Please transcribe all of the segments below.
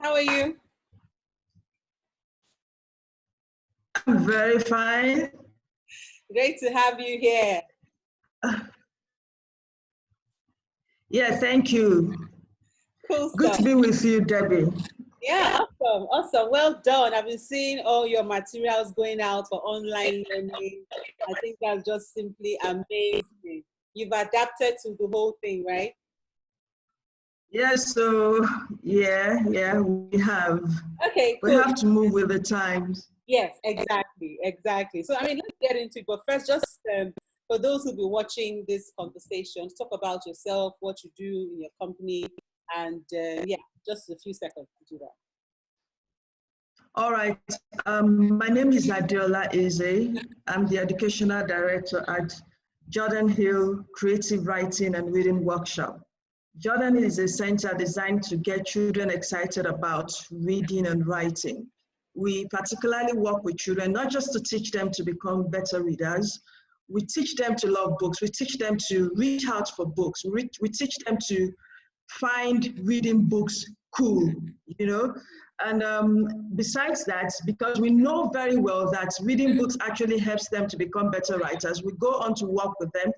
How are you? I'm very fine. Great to have you here. Yeah, thank you. Cool Good stuff. to be with you, Debbie. Yeah, awesome, awesome. Well done. I've been seeing all your materials going out for online learning. I think that's just simply amazing. You've adapted to the whole thing, right? Yes, so yeah, we have. Okay, We cool. have to move with the times. Yes, exactly, exactly. So, I mean, let's get into it. But first, just for those who'll be watching this conversation, talk about yourself, what you do in your company, and yeah, just a few seconds to do that. All right. My name is Adeola Eze. I'm the educational director at Jordan Hill Creative Writing and Reading Workshop. Jordan is a center designed to get children excited about reading and writing. We particularly work with children, not just to teach them to become better readers. We teach them to love books. We teach them to reach out for books. We teach them to find reading books cool, you know? And besides that, because we know very well that reading books actually helps them to become better writers, we go on to work with them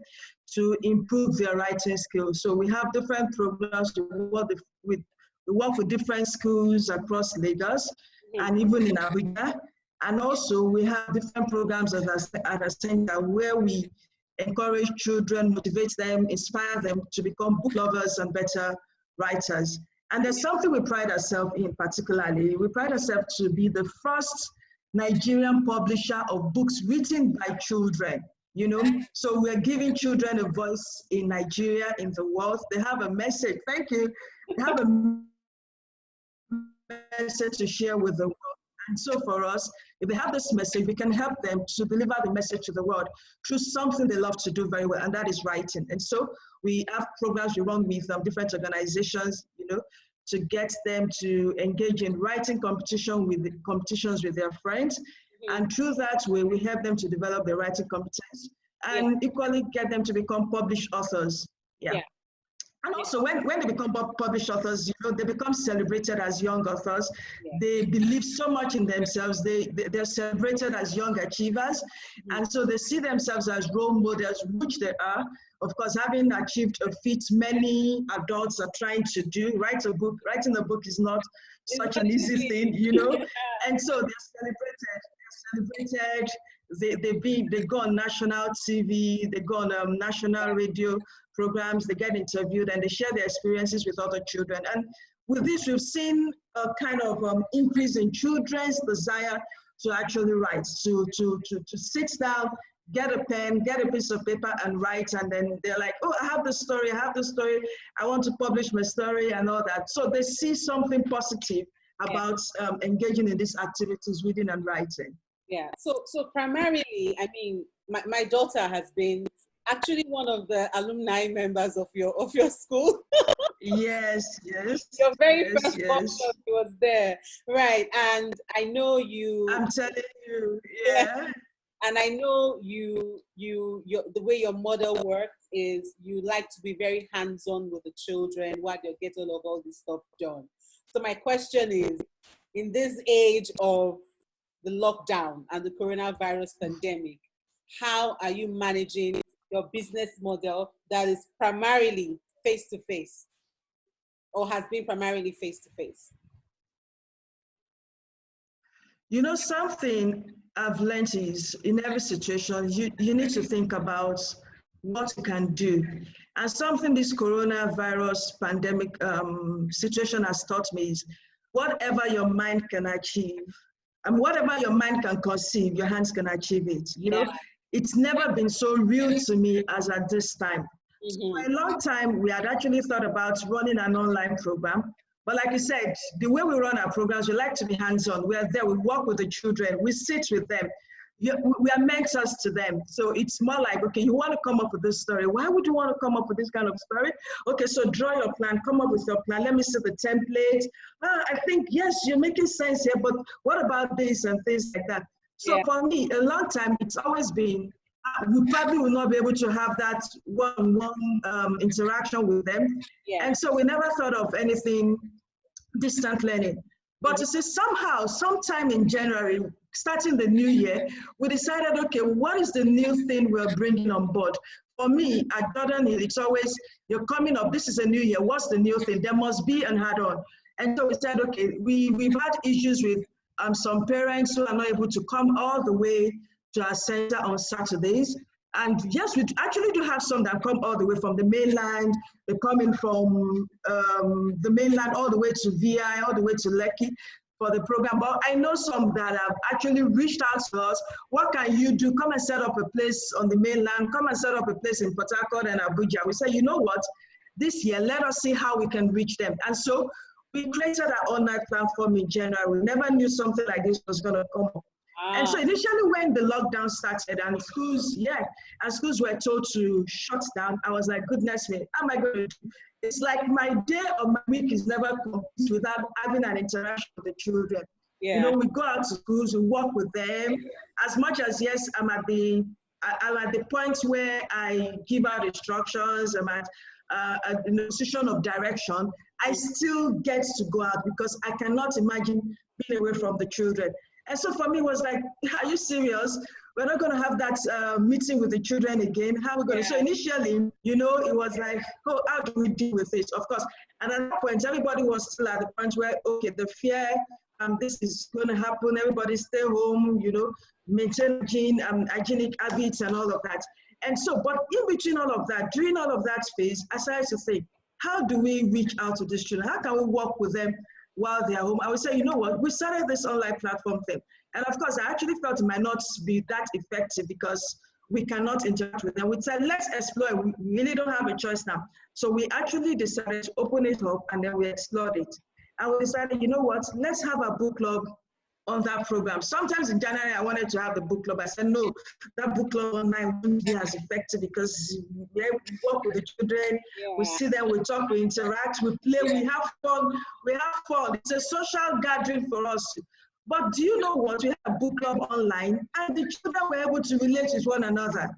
to improve their writing skills. So we have different programs to work with. We work with different schools across Lagos and even in Abuja. And also we have different programs at a center where we encourage children, motivate them, inspire them to become book lovers and better writers. And there's something we pride ourselves in particularly. We pride ourselves to be the first Nigerian publisher of books written by children, you know? So we're giving children a voice in Nigeria, in the world. They have a message, thank you. They have a message to share with the world. And so for us, if they have this message, we can help them to deliver the message to the world through something they love to do very well, and that is writing. And so we have programs we run with different organizations, you know, to get them to engage in writing competitions with their friends. And through that way, we help them to develop their writing competence and equally get them to become published authors. Yeah. And also, when they become published authors, you know, they become celebrated as young authors. They believe so much in themselves. They're celebrated as young achievers. And so they see themselves as role models, which they are. Of course, having achieved a feat many adults are trying to do. Writing a book is not such an easy thing, you know. And so they're celebrated. They go on national TV, they go on national radio programs, they get interviewed, and they share their experiences with other children. And with this, we've seen a kind of increase in children's desire to actually write, to sit down, get a pen, get a piece of paper and write, and then they're like, oh, I have this story, I want to publish my story and all that. So they see something positive about engaging in these activities, reading and writing. Yeah, so primarily, I mean, my daughter has been actually one of the alumni members of your school. Yes. Your very first workshop was there, right? And I know you. I'm telling you, yeah. And I know the way your model works is you like to be very hands-on with the children while you're getting all this stuff done. So my question is, in this age of the lockdown and the coronavirus pandemic, how are you managing your business model that is primarily face-to-face or has been primarily face-to-face? You know, something I've learned is in every situation, you need to think about what you can do. And something this coronavirus pandemic situation has taught me is whatever your mind can achieve, and whatever your mind can conceive, your hands can achieve it. You know, it's never been so real to me as at this time. For a long time, we had actually thought about running an online program. But like you said, the way we run our programs, we like to be hands-on. We are there, we work with the children, we sit with them. We are mentors to them. So it's more like, okay, you want to come up with this story. Why would you want to come up with this kind of story? Okay, so draw your plan, come up with your plan. Let me see the template. I think, yes, you're making sense here, but what about this and things like that? So for me, a long time, it's always been, we probably will not be able to have that one-on-one interaction with them. And so we never thought of anything distant learning. But you see, somehow, sometime in January, starting the new year, we decided, okay, what is the new thing we're bringing on board? For me, at Jordan Hill, it's always, you're coming up, this is a new year, what's the new thing? There must be an add-on. And so we said, okay, we've had issues with some parents who are not able to come all the way to our center on Saturdays. And yes, we actually do have some that come all the way from the mainland. They're coming from the mainland all the way to VI, all the way to Lekki for the program. But I know some that have actually reached out to us. What can you do? Come and set up a place on the mainland. Come and set up a place in Port Harcourt and Abuja. We say, you know what? This year, let us see how we can reach them. And so we created our online platform in January. We never knew something like this was going to come up. And so initially when the lockdown started and schools, and schools were told to shut down, I was like, goodness me, how am I going to do? It's like my day or my week is never complete without having an interaction with the children. Yeah. You know, we go out to schools, we work with them. As much as, yes, I'm at the point where I give out instructions, I'm at a position of direction, I still get to go out because I cannot imagine being away from the children. And so for me, it was like, are you serious? We're not going to have that meeting with the children again. How are we going to? So initially, you know, it was like, oh, how do we deal with this? Of course. And at that point, everybody was still at the point where, okay, the fear, this is going to happen. Everybody stay home, you know, maintain hygienic habits and all of that. And so, but in between all of that, during all of that phase, I started to think, how do we reach out to these children? How can we work with them while they're home? I would say, you know what, we started this online platform thing. And of course, I actually felt it might not be that effective because we cannot interact with them. We said, let's explore. We really don't have a choice now. So we actually decided to open it up and then we explored it. And we decided, you know what, let's have a book club on that program. Sometimes in January, I wanted to have the book club. I said, no, that book club online wouldn't be as effective because we work with the children, we see them, we talk, we interact, we play, we have fun. It's a social gathering for us. But do you know what? We had a book club online and the children were able to relate with one another.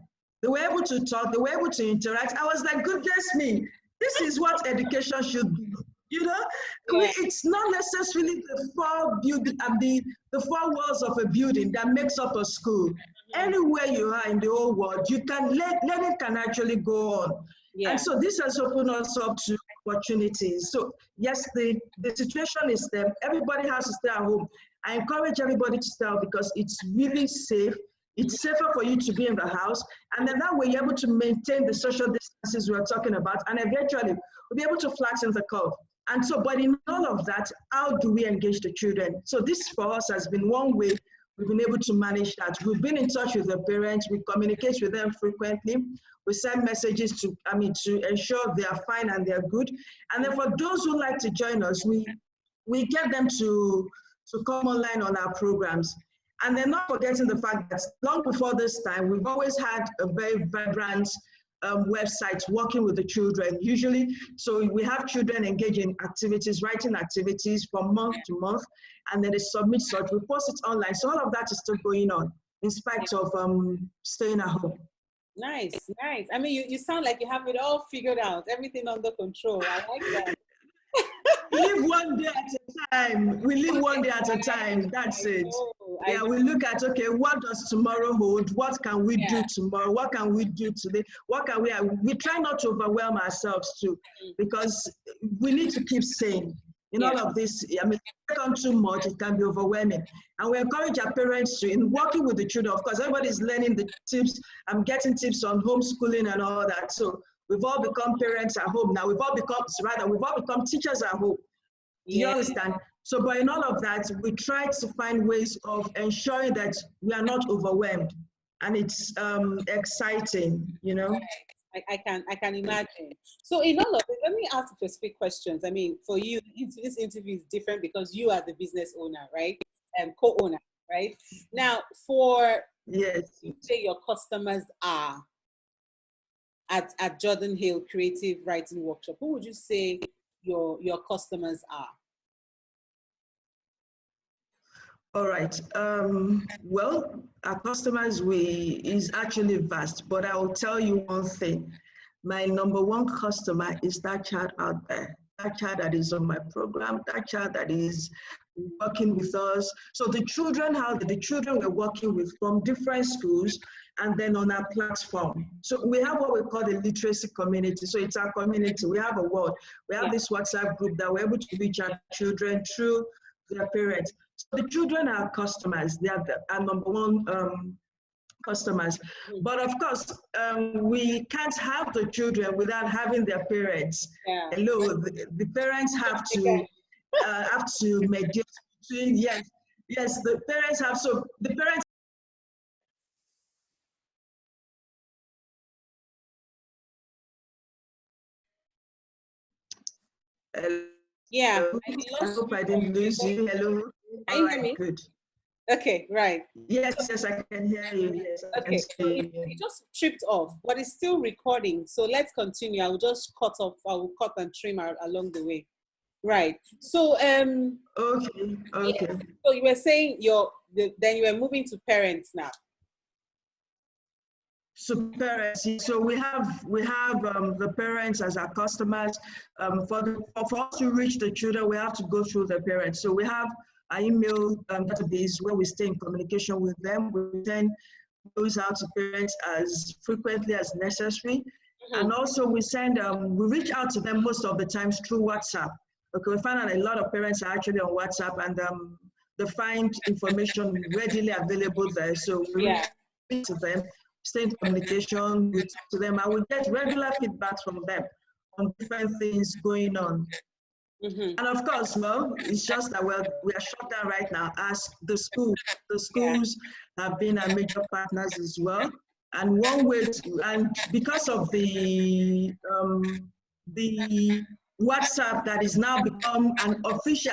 They were able to talk, they were able to interact. I was like, goodness me, this is what education should be. You know, it's not necessarily the four walls of a building that makes up a school. Anywhere you are in the whole world, you can learning can actually go on. And so this has opened us up to opportunities. So yes, the situation is there. Everybody has to stay at home. I encourage everybody to stay out because it's really safe. It's safer for you to be in the house. And then that way you're able to maintain the social distances we're talking about. And eventually we'll be able to flatten the curve. And so, but in all of that, how do we engage the children? So this for us has been one way we've been able to manage that. We've been in touch with the parents, we communicate with them frequently. We send messages to ensure they are fine and they're good. And then for those who like to join us, we get them to come online on our programs. And then not forgetting the fact that long before this time, we've always had a very vibrant websites working with the children usually. So we have children engaging activities, writing activities from month to month, and then they submit such, we post it online. So all of that is still going on in spite of staying at home. Nice. I mean, you sound like you have it all figured out, everything under control. I like that. We live one day at a time. We live one day at a time. That's it. Yeah, we look at, okay, what does tomorrow hold? What can we do tomorrow? What can we do today? What can we try not to overwhelm ourselves too, because we need to keep saying, in all of this, I mean, if you take on too much, it can be overwhelming. And we encourage our parents to, in working with the children, of course, everybody's learning the tips. I'm getting tips on homeschooling and all that. So we've all become parents at home now. We've all become teachers at home. Do you understand? So, but in all of that, we try to find ways of ensuring that we are not overwhelmed, and it's exciting, you know. I can imagine. So, in all of it, let me ask you specific questions. I mean, for you, this interview is different because you are the business owner, right, and co-owner, right? Now, for say your customers are at Jordan Hill Creative Writing Workshop, who would you say your customers are? All right. Well, our customers is actually vast, but I will tell you one thing. My number one customer is that child out there, that child that is on my program, that child that is working with us. So the children, the children were working with from different schools and then on our platform. So we have what we call the literacy community. So it's our community. We have a word. We have this WhatsApp group that we're able to reach our children through their parents. So the children are customers. They are our number one customers. But of course, we can't have the children without having their parents. Yeah. Hello, the parents have to mediate between, yes, the parents have, so the parents. Yeah, I hope I didn't lose you. Hello. Can you hear me? Good. Okay, right. Yes, I can hear you. Yes, I can Okay, so see you. it just tripped off, but it's still recording. So let's continue. I will just cut off. I will cut and trim along the way. Right. So Okay. yeah. So you were saying then you were moving to parents now. So parents, so we have the parents as our customers. For us to reach the children, we have to go through the parents. So we have our email database where we stay in communication with them. We send those out to parents as frequently as necessary, and also we reach out to them most of the times through WhatsApp. Okay, we find out a lot of parents are actually on WhatsApp, and they find information readily available there. So we reach to them, stay in communication with them, and we get regular feedback from them on different things going on. And of course, well, it's just that we are shut down right now as the schools have been our major partners as well. And one way and because of the WhatsApp that is now become an official,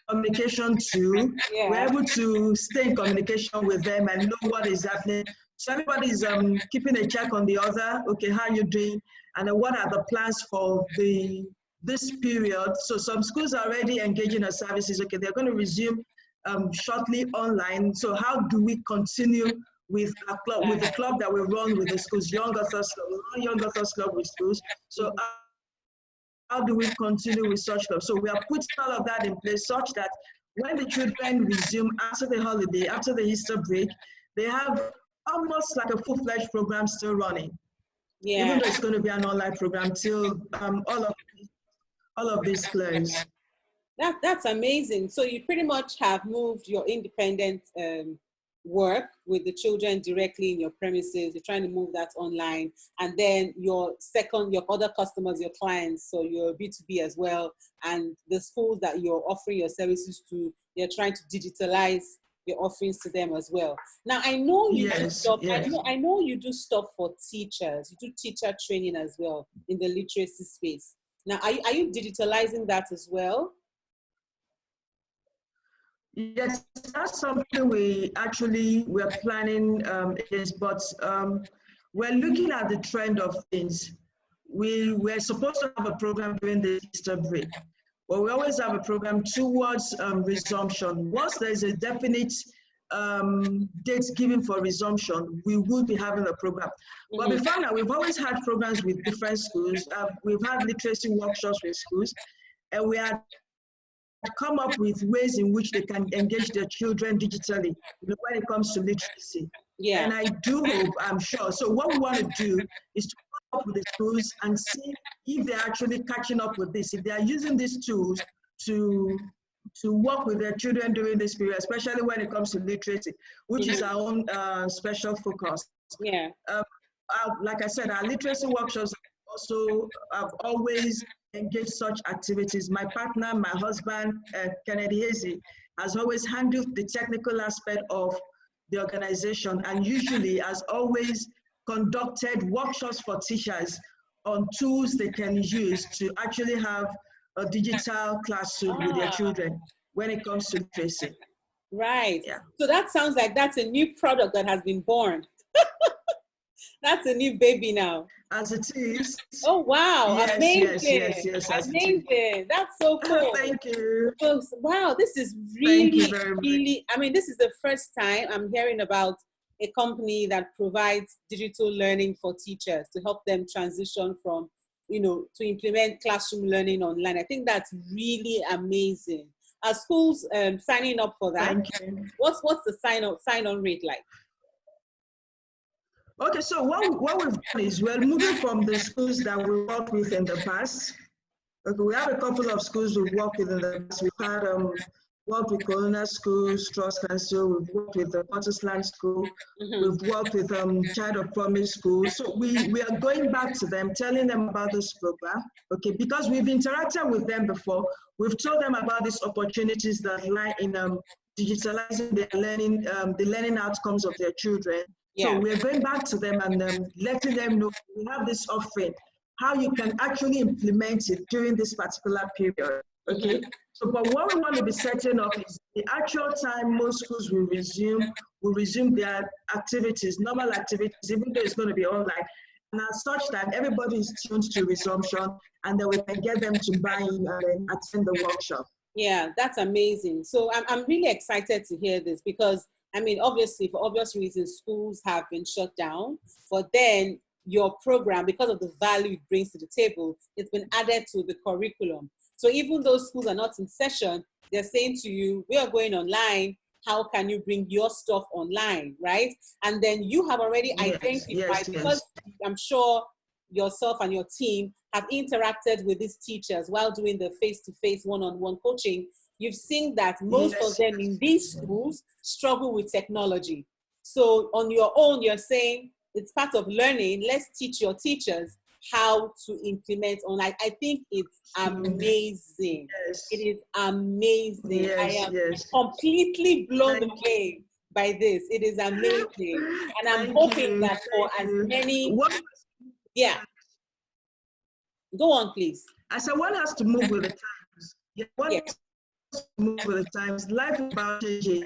communication tool, we're able to stay in communication with them and know what is happening. So everybody's keeping a check on the other. Okay, how are you doing? And what are the plans for this period? So some schools are already engaging in services. Okay, they're going to resume shortly online. So how do we continue with our club, with the club that we run with the schools, Young Authors Club, we run Young Authors Club with schools. So how do we continue with such clubs? So we are putting all of that in place such that when the children resume after the holiday, after the Easter break, they have almost like a full-fledged program still running. Yeah. Even though it's going to be an online program till all of this close. That's amazing. So you pretty much have moved your independent work with the children directly in your premises. You're trying to move that online, and then your other customers, your clients, so you're B2B as well, and the schools that you're offering your services to, you're trying to digitalize your offerings to them as well. Now, I know you do stuff. Yes. I know you do stuff for teachers. You do teacher training as well in the literacy space. Now, are you digitalizing that as well? Yes, that's something we're planning but we're looking at the trend of things. We're supposed to have a program during the Easter break, but we always have a program towards resumption. Once there's a definite date given for resumption, we will be having a program. But before now, we've always had programs with different schools. We've had literacy workshops with schools, and we had come up with ways in which they can engage their children digitally, when it comes to literacy. Yeah. And I do hope, I'm sure. So what we want to do is to come up with the tools and see if they're actually catching up with this, if they are using these tools to work with their children during this period, especially when it comes to literacy, which is our own special focus. Yeah. Like I said, our literacy workshops also have always engage such activities. My partner, my husband, Kennedy Hazy, has always handled the technical aspect of the organization and usually has always conducted workshops for teachers on tools they can use to actually have a digital classroom with their children when it comes to literacy. Right. Yeah. So that sounds like that's a new product that has been born. That's a new baby now. As it is. Oh, wow. Yes, amazing. Yes, amazing. That's so cool. Thank you. So, wow, this is really, I mean, this is the first time I'm hearing about a company that provides digital learning for teachers to help them transition from to implement classroom learning online. I think that's really amazing. Are schools signing up for that? Thank you. What's the sign-on rate like? Okay, so what we've done is we're moving from the schools that we worked with in the past. Okay, we have a couple of schools we've worked with in the past. We've had worked with Colonial Schools, Trust Council, we've worked with the Pottersland School, we've worked with Child of Promise School. So we are going back to them, telling them about this program, okay, because we've interacted with them before. We've told them about these opportunities that lie in digitalizing their learning, the learning outcomes of their children. Yeah. So we're going back to them and letting them know we have this offering, how you can actually implement it during this particular period, okay? So, but what we want to be setting up is the actual time most schools will resume their activities, normal activities, even though it's going to be online. And at such time, everybody is tuned to resumption, and then we can get them to buy in and attend the workshop. Yeah, that's amazing. So I'm really excited to hear this because, I mean, obviously, for obvious reasons, schools have been shut down, but then your program, because of the value it brings to the table, it's been added to the curriculum. So even though schools are not in session, they're saying to you, we are going online. How can you bring your stuff online, right? And then you have already identified, because I'm sure yourself and your team have interacted with these teachers while doing the face-to-face one-on-one coaching. You've seen that most of them in these schools struggle with technology. So on your own, you're saying it's part of learning. Let's teach your teachers how to implement online. I think it's amazing. It is amazing. I am completely blown away by this. It is amazing. And I'm hoping that for as many... Yeah. Go on, please. I said one has to move with the times. One has to move with the times. Life is about changes.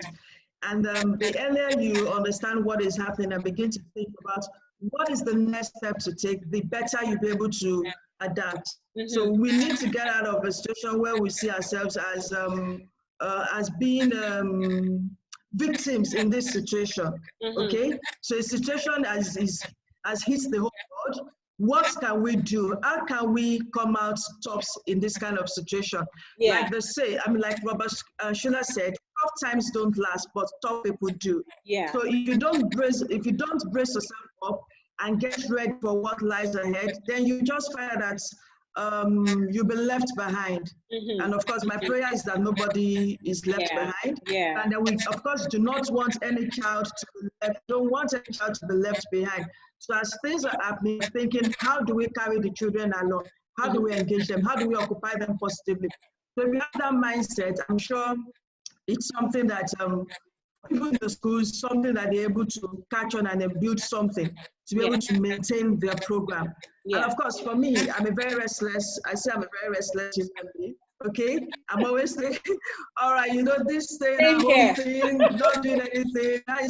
And the earlier you understand what is happening and begin to think about what is the next step to take, the better you'll be able to adapt. So we need to get out of a situation where we see ourselves as being victims in this situation. Okay, so a situation has hit the whole world. What can we do? How can we come out tops in this kind of situation? Like they say, I mean, like Robert Schuller said, tough times don't last, but tough people do. So if you don't brace yourself up and get ready for what lies ahead, then you just find that you'll be left behind. And of course, my prayer is that nobody is left behind. And that we, of course, do not want any child to be left, don't want any child to be left behind. So as things are happening, thinking, how do we carry the children along? How do we engage them? How do we occupy them positively? So if you have that mindset, I'm sure it's something that people in the schools, something that they're able to catch on and then build something to be able to maintain their program. And of course, for me, I'm a very restless human being. Okay, I'm always saying, all right, you know, this staying at home thing, not doing anything, I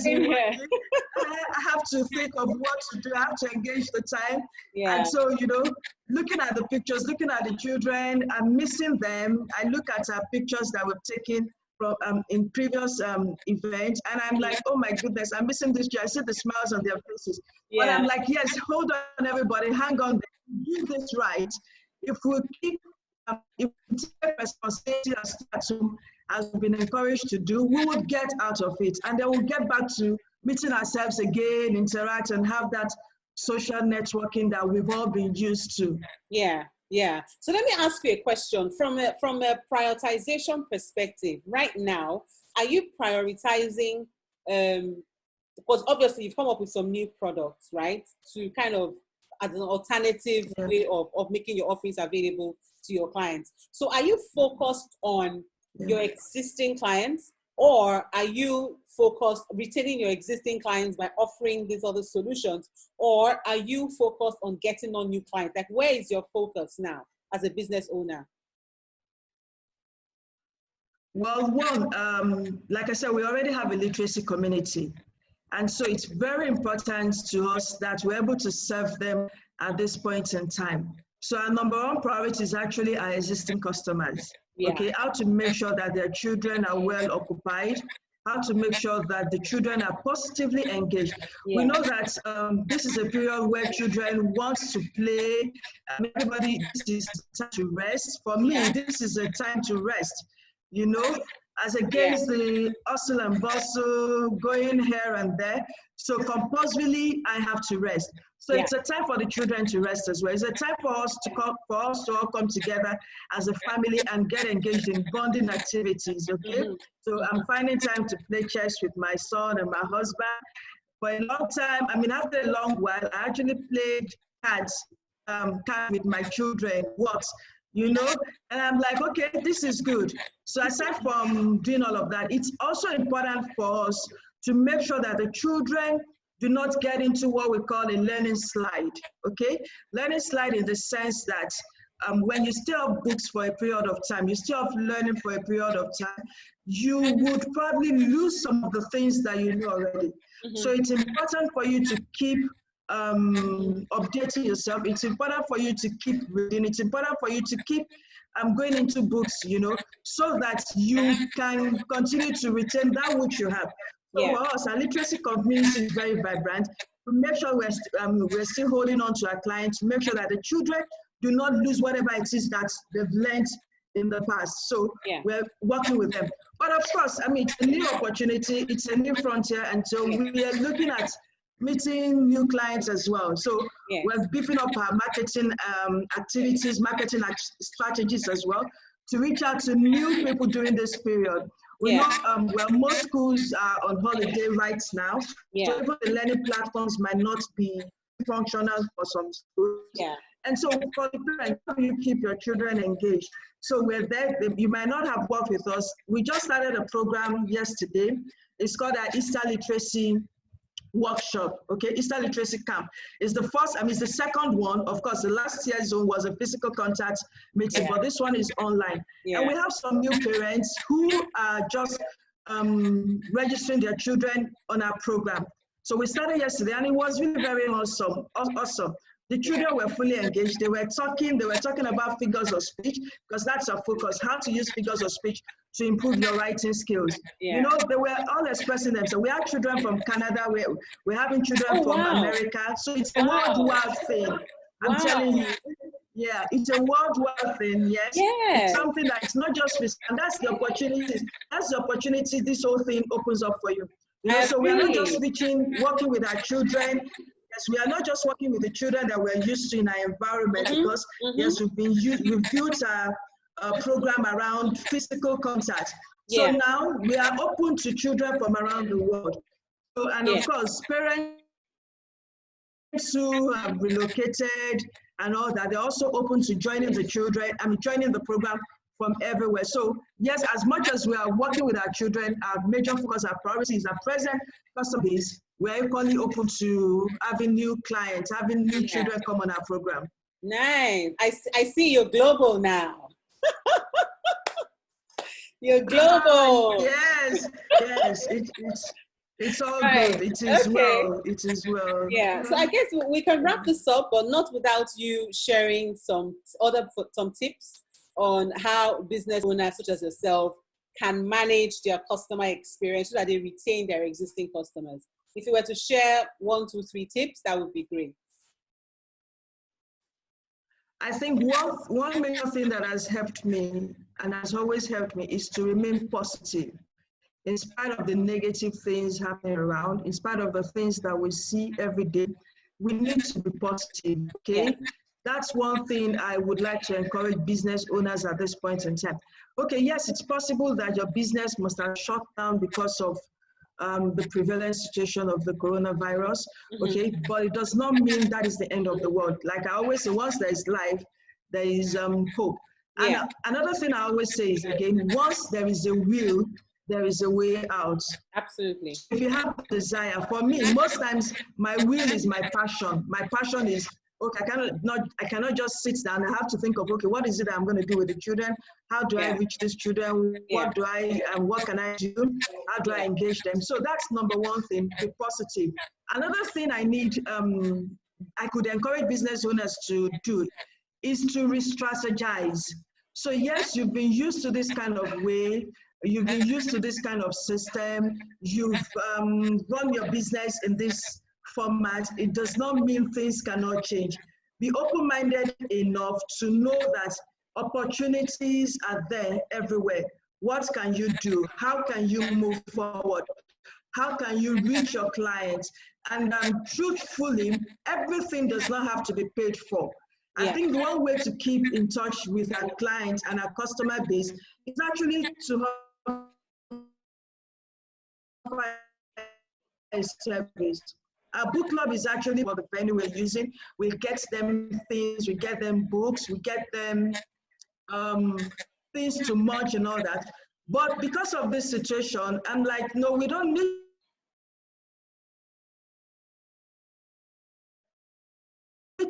have to think of what to do. I have to engage the time. And so, you know, looking at the pictures, looking at the children, I'm missing them. I look at our pictures that we've taken from in previous events, and I'm like, oh my goodness, I'm missing this. I see the smiles on their faces. But I'm like, yes, hold on, everybody, hang on, do this right. If we keep if we take responsibility as we've been encouraged to do, we would get out of it, and then we'll get back to meeting ourselves again, interact, and have that social networking that we've all been used to. So let me ask you a question from a prioritization perspective. Right now, are you prioritizing? Because obviously you've come up with some new products, right? To kind of as an alternative way of making your offerings available to your clients. So are you focused on your existing clients, or are you focused retaining your existing clients by offering these other solutions, or are you focused on getting on new clients? Like, where is your focus now as a business owner? Well, one, like I said, we already have a literacy community. And so it's very important to us that we're able to serve them at this point in time. So our number one priority is actually our existing customers. Okay, how to make sure that their children are well occupied, how to make sure that the children are positively engaged. We know that this is a period where children want to play. Everybody, this is time to rest. For me, this is a time to rest, you know, as against the hustle and bustle, going here and there. So compulsorily, I have to rest. So it's a time for the children to rest as well. It's a time for us to all come together as a family and get engaged in bonding activities, okay? So I'm finding time to play chess with my son and my husband. For a long time, I mean, after a long while, I actually played cards with my children, you know, and I'm like, okay, this is good. So aside from doing all of that, it's also important for us to make sure that the children do not get into what we call a learning slide, okay? Learning slide in the sense that when you still have books for a period of time, you still have learning for a period of time, you would probably lose some of the things that you know already. So it's important for you to keep updating yourself. It's important for you to keep reading. It's important for you to keep going into books, you know, so that you can continue to retain that which you have. So for us, our literacy community is very vibrant. To make sure we're still holding on to our clients, to make sure that the children do not lose whatever it is that they've learned in the past. So we're working with them. But of course, I mean, it's a new opportunity, it's a new frontier, and so we are looking at meeting new clients as well. So we're beefing up our marketing activities, marketing strategies as well, to reach out to new people during this period. We know well, most schools are on holiday right now, so even the learning platforms might not be functional for some schools. And so for the parents, how do you keep your children engaged? So we're there. You might not have worked with us. We just started a program yesterday. It's called our Easter Literacy Workshop, okay? Easter Literacy Camp. It's the first, I mean, it's the second one. Of course, the last year's zone was a physical contact meeting, but this one is online. And we have some new parents who are just registering their children on our program. So we started yesterday, and it was really very awesome. The children were fully engaged. They were talking about figures of speech, because that's our focus, how to use figures of speech to improve your writing skills. You know, they were all expressing them. So we have children from Canada, we're having children from America. So it's a worldwide thing. I'm telling you. Yeah, it's a worldwide thing, yes. It's something that's not just, and that's the opportunity. That's the opportunity this whole thing opens up for you. You know, so we are not just working with our children. Yes, we are not just working with the children that we're used to in our environment, because yes, we've built a program around physical contact. So now we are open to children from around the world. So, and of course, parents who have relocated and all that, they're also open to joining the children, joining the program from everywhere. So yes, as much as we are working with our children, our major focus, our priority is our present customer base. We're equally open to having new clients, having new children come on our program. Nice. I see you're global now. You're global. Yes, it's all good. It is well. It is well. Yeah. So I guess we can wrap this up, but not without you sharing some tips on how business owners such as yourself can manage their customer experience so that they retain their existing customers. If you were to share 1, 2, 3 tips, that would be great. I think one major thing that has helped me and has always helped me is to remain positive. In spite of the negative things happening around, in spite of the things that we see every day, we need to be positive, okay? That's one thing I would like to encourage business owners at this point in time. Okay, yes, it's possible that your business must have shut down because of the prevalent situation of the coronavirus, okay? But it does not mean that is the end of the world. Like I always say, once there is life, there is hope. And another thing I always say is, again, once there is a will, there is a way out. Absolutely. If you have a desire, for me, most times my will is my passion. My passion is, okay, I cannot just sit down. I have to think of, okay, what is it I'm going to do with the children? How do I reach these children? What can I do? How do I engage them? So that's number one thing, be positive. Another thing I need, I could encourage business owners to do is to re-strategize. So yes, you've been used to this kind of way. you've been used to this kind of system, you've run your business in this format, it does not mean things cannot change. Be open-minded enough to know that opportunities are there everywhere. What can you do? How can you move forward? How can you reach your clients? And truthfully, everything does not have to be paid for. I think one way to keep in touch with our clients and our customer base is actually to offer a service. Our book club is actually what the venue we're using. We get them things, we get them books, we get them things to merge and all that. But because of this situation, I'm like, no, we don't need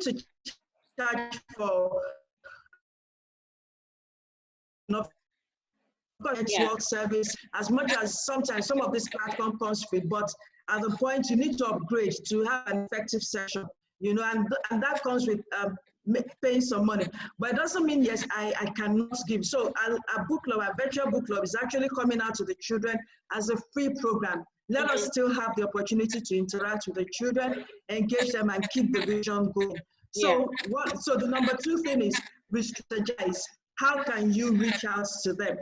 to charge for network service, as much as sometimes some of this platform comes free, but at the point you need to upgrade to have an effective session, you know, and that comes with paying some money. But it doesn't mean, yes, I cannot give. So our book club, our virtual book club is actually coming out to the children as a free program. Let us still have the opportunity to interact with the children, engage them, and keep the vision going. So, so the number 2 thing is re-strategize. How can you reach out to them?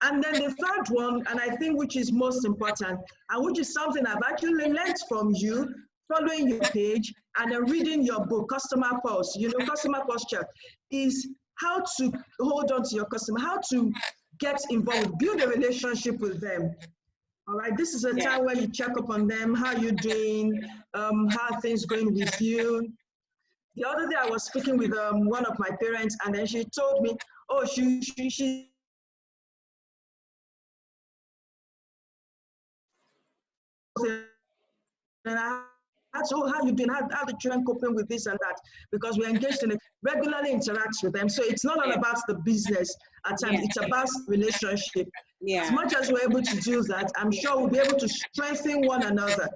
And then the third one, and I think which is most important, and which is something I've actually learned from you, following your page and then reading your book, Customer Pulse, you know, Customer Posture, is how to hold on to your customer, how to get involved, build a relationship with them. All right, this is a time where you check up on them, how you doing, how things going with you. The other day I was speaking with one of my parents, and then she told me, oh, she and I asked, oh, how you doing? How the children coping with this and that? Because we're engaged in it, regularly interacts with them. So it's not all about the business at times, it's about relationship. As much as we're able to do that, I'm sure we'll be able to strengthen one another.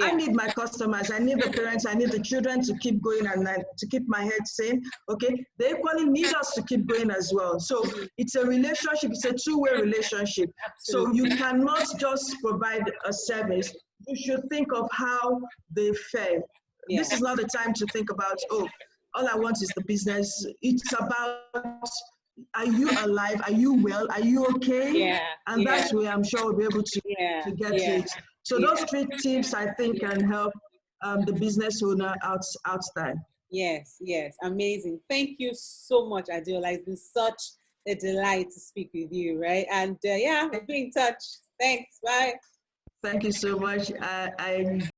I need my customers, I need the parents, I need the children to keep going and to keep my head sane, okay? They equally need us to keep going as well. So it's a relationship, it's a two-way relationship. Absolutely. So you cannot just provide a service, you should think of how they fare. This is not the time to think about, oh, all I want is the business. It's about, are you alive? Are you well? Are you okay? And that's where I'm sure we'll be able to get it. So those 3 tips, I think, can help the business owner out there. Yes, amazing. Thank you so much, Adeola. It's been such a delight to speak with you, right? And we'll be in touch. Thanks, bye. Thank you so much. I